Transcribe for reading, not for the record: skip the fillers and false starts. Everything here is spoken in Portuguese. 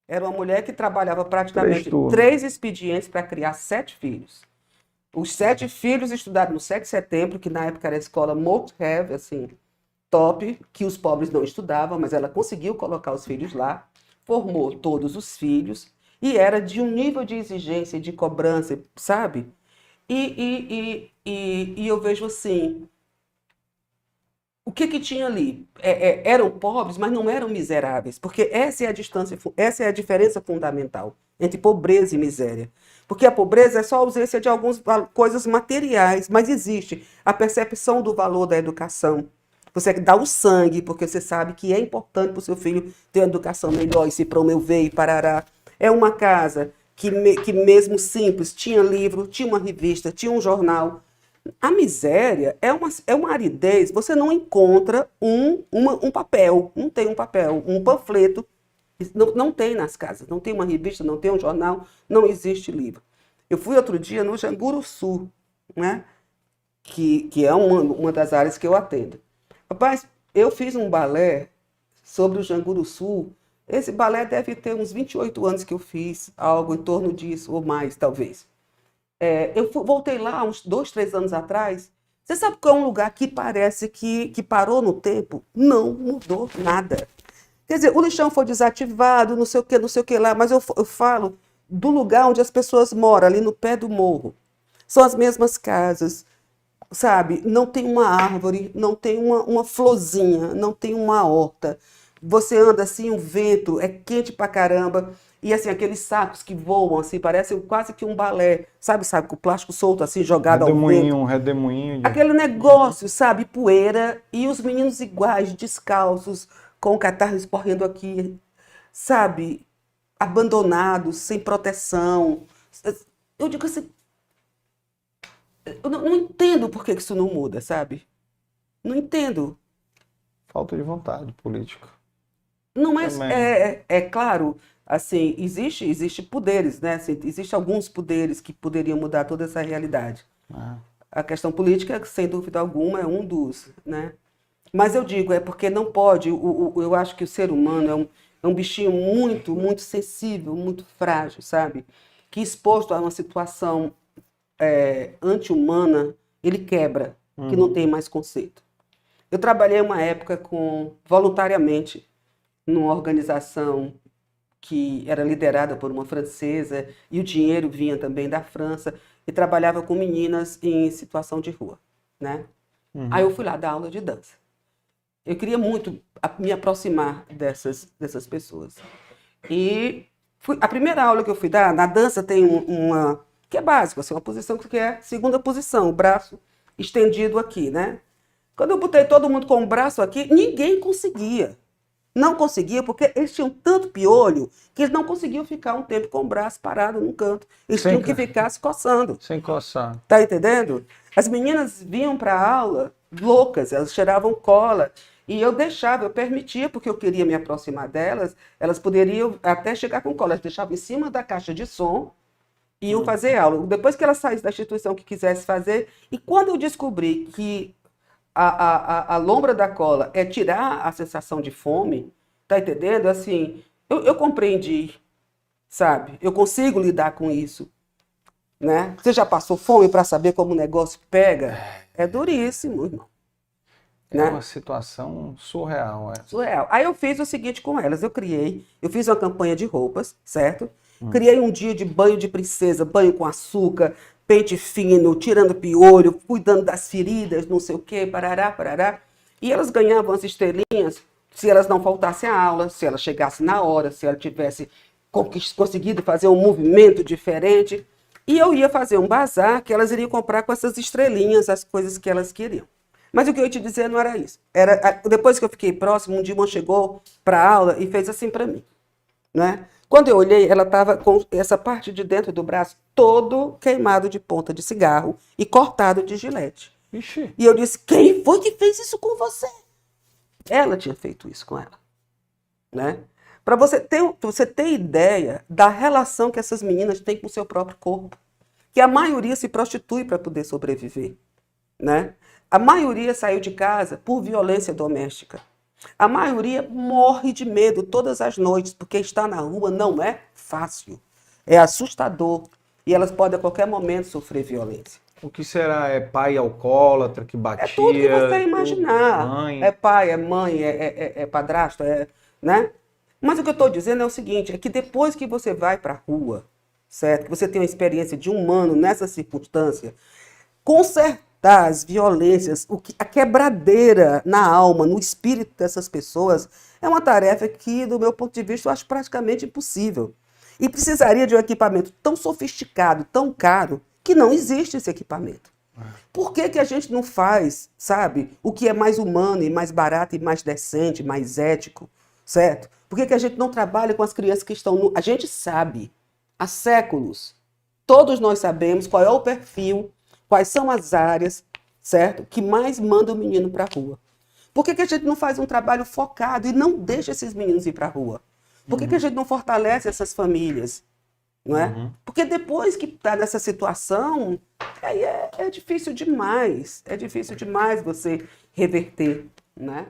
Era uma mulher que trabalhava Três praticamente turnos. 3 expedientes para criar 7 filhos. Os 7 filhos estudaram no 7 de setembro, que na época era a escola most have, assim, top, que os pobres não estudavam, mas ela conseguiu colocar os filhos lá, formou todos os filhos, e era de um nível de exigência e de cobrança, sabe? E eu vejo assim, o que que tinha ali? Eram pobres, mas não eram miseráveis, porque essa é a distância, essa é a diferença fundamental entre pobreza e miséria. Porque a pobreza é só a ausência de algumas coisas materiais, mas existe a percepção do valor da educação. Você dá o sangue, porque você sabe que é importante para o seu filho ter uma educação melhor e se promover e parará. É uma casa que mesmo simples, tinha livro, tinha uma revista, tinha um jornal. A miséria é uma aridez. Você não encontra um papel, não tem um papel, um panfleto. Não tem nas casas, não tem uma revista, não tem um jornal, não existe livro. Eu fui outro dia no Janguruçu, né? Que é uma das áreas que eu atendo. Rapaz, eu fiz um balé sobre o Janguruçu. Esse balé deve ter uns 28 anos que eu fiz, algo em torno disso, ou mais, talvez. Voltei lá uns 2, 3 anos atrás. Você sabe qual é um lugar que parece que parou no tempo? Não mudou nada. Quer dizer, o lixão foi desativado, não sei o que lá, mas eu falo do lugar onde as pessoas moram, ali no pé do morro. São as mesmas casas, sabe? Não tem uma árvore, não tem uma florzinha, não tem uma horta. Você anda assim, o vento é quente pra caramba. E assim, aqueles sacos que voam, assim, parece quase que um balé. Sabe, com o plástico solto, assim, jogado ao Redemoinho, vento. um redemoinho de. Aquele negócio, sabe, poeira. E os meninos iguais, descalços, com o catarro escorrendo aqui, sabe? Abandonados, sem proteção. Eu digo assim, eu não entendo por que que isso não muda, sabe? Não entendo. Falta de vontade política. Não é, Também. é claro, assim, existe poderes, né? Assim, existe alguns poderes que poderiam mudar toda essa realidade. Né? A questão política, sem dúvida alguma, é um dos, né? Mas eu digo, é porque não pode, eu acho que o ser humano é um bichinho muito, muito sensível, muito frágil, sabe? Que exposto a uma situação anti-humana, ele quebra, que não Uhum. tem mais conceito. Eu trabalhei uma época voluntariamente numa organização que era liderada por uma francesa e o dinheiro vinha também da França e trabalhava com meninas em situação de rua, né? Aí Uhum. eu fui lá dar aula de dança. Eu queria muito me aproximar dessas pessoas. E a primeira aula que eu fui dar, na dança tem uma, que é básico, assim, uma posição que é segunda posição, o braço estendido aqui, né? Quando eu botei todo mundo com o braço aqui, ninguém conseguia. Não conseguia, porque eles tinham tanto piolho que eles não conseguiam ficar um tempo com o braço parado num canto. Eles Sem, tinham que ficar se coçando. sem coçar. Tá entendendo? As meninas vinham para a aula loucas, elas cheiravam cola. E eu deixava, eu permitia, porque eu queria me aproximar delas, elas poderiam até chegar com cola. Elas deixavam em cima da caixa de som e iam Hum. fazer aula. Depois que elas saíssem da instituição que quisesse fazer, e quando eu descobri que a lombra da cola é tirar a sensação de fome, tá entendendo? Assim, eu compreendi, sabe? Eu consigo lidar com isso, né? Você já passou fome para saber como o negócio pega? É duríssimo, irmão, É uma né? situação surreal essa. Surreal. Aí eu fiz o seguinte com elas, eu fiz uma campanha de roupas, certo? Hum. Criei um dia de banho de princesa, banho com açúcar, pente fino, tirando piolho, cuidando das feridas, não sei o quê, parará, parará. E elas ganhavam as estrelinhas se elas não faltassem à aula, se elas chegassem na hora, se ela tivesse conseguido fazer um movimento diferente. E eu ia fazer um bazar que elas iriam comprar com essas estrelinhas as coisas que elas queriam. Mas o que eu ia te dizer não era isso. Depois que eu fiquei próximo, um dia uma chegou para a aula e fez assim para mim, né? Quando eu olhei, ela estava com essa parte de dentro do braço todo queimado de ponta de cigarro e cortado de gilete. Ixi. E eu disse, quem foi que fez isso com você? Ela tinha feito isso com ela, né? Para você ter ideia da relação que essas meninas têm com o seu próprio corpo. Que a maioria se prostitui para poder sobreviver, né? A maioria saiu de casa por violência doméstica. A maioria morre de medo todas as noites, porque estar na rua não é fácil. É assustador. E elas podem a qualquer momento sofrer violência. O que será? É pai alcoólatra que É tudo que você batia? imaginar. Mãe? É pai, é mãe, é padrasto, né? Mas o que eu estou dizendo é o seguinte, é que depois que você vai para a rua, certo? Que você tem uma experiência de um ano nessa circunstância, consertar as violências, a quebradeira na alma, no espírito dessas pessoas, é uma tarefa que, do meu ponto de vista, eu acho praticamente impossível. E precisaria de um equipamento tão sofisticado, tão caro, que não existe esse equipamento. Por que que a gente não faz, sabe, o que é mais humano e mais barato e mais decente, mais ético, certo? Por que que a gente não trabalha com as crianças que estão no... A gente sabe, há séculos, todos nós sabemos qual é o perfil, quais são as áreas, certo, que mais mandam o menino para a rua. Por que que a gente não faz um trabalho focado e não deixa esses meninos ir para a rua? Por que que a gente não fortalece essas famílias? Não é? Porque depois que está nessa situação, aí é difícil demais. É difícil demais você reverter, né?